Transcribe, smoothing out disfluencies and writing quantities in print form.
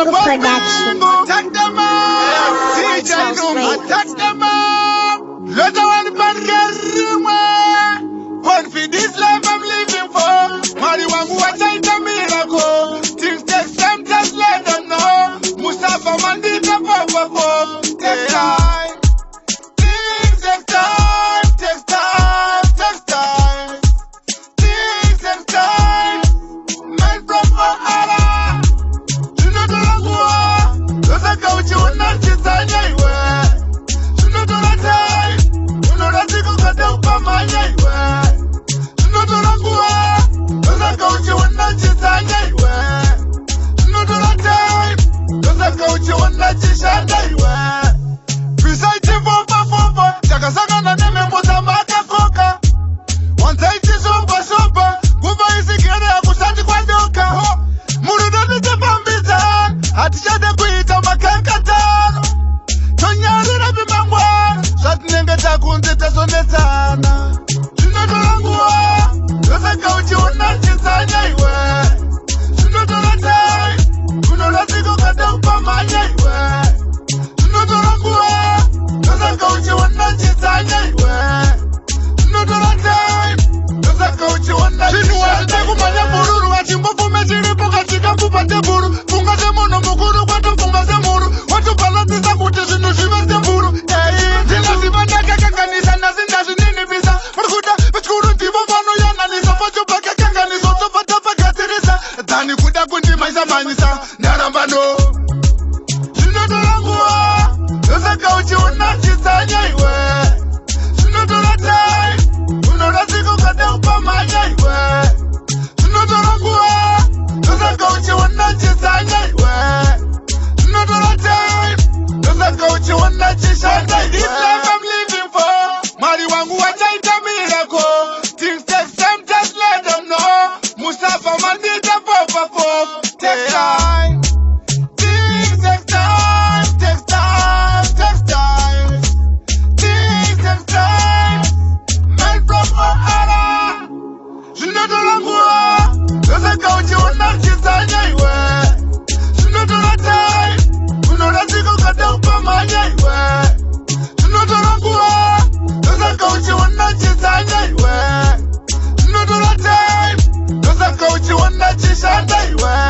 Nigga Production. Attack them up. DJ Doom, attack them up. Let the one bad girls one for this life I'm living for. Marijuana, what I tell miracle. Things take time, just let them know. Mustafa Mandita Papa. Take time. Things take time, take time, take time. Things take time. Man from Allah. You know the langua. Those are go to one night, it's a night way. You know the time. You know that you got down for my night way. You know the langua. Those are go to one night, it's a night way. You know the time. Those are go to one night, it's a night way. Precisely for Chakasaga na neme mozambaka koka. Wantaiti sopa Kuba isi kere ya kusati kwa doka. Murudani tepambita Hatishade kuita makakatano. Tonyari na bimangwana Shati nenge takunzi tesonetana. Tunatolangua Yosa kauchi unachizanya iwe. Tunatolatai Kunolaziko kata upamanya iwe. Tunatolangua Yosa kauchi unachizanya iwe. Tunatolatai Yosa kauchi unachizanya iwe. Chinu wate kumanya bururu Wachimbofu mechiripo katika kupate buru. Funga semono mukuru kwa tufunga semuru. Watu palatisa kuti zinu shiva semuru. Zina zivandaka kanganisa na zinda zinini bisa. Markuda vichkuru ndivo vano yanalisa. Facho pake kanganiso topata pakatirisa. Dhani kuda kundi maisa manisa Narambano Tunatolangua Yosa kauchi unachizanya iwe. Tunatolatai Unolaziko kata upamanya iwe. Tunatolangua Yosa kauchi unachizanya iwe. Tunatolatai Yosa kauchi unachizanya iwe. This life I'm living for. Marijuana, what I tell miracle. Things take time, just let them know. Mustafa Mandita Papa. Take time. Things take time, take time, take time. Things take time. Man from Allah. Tunatolangua Yosa kauchi unachizanya iwe. Tunatolatai Unolaziko kata upamanya iwe. Tunatolangua Yosa kauchi unachizanya iwe. Tunatolatai Yosa kauchi unachizanya iwe.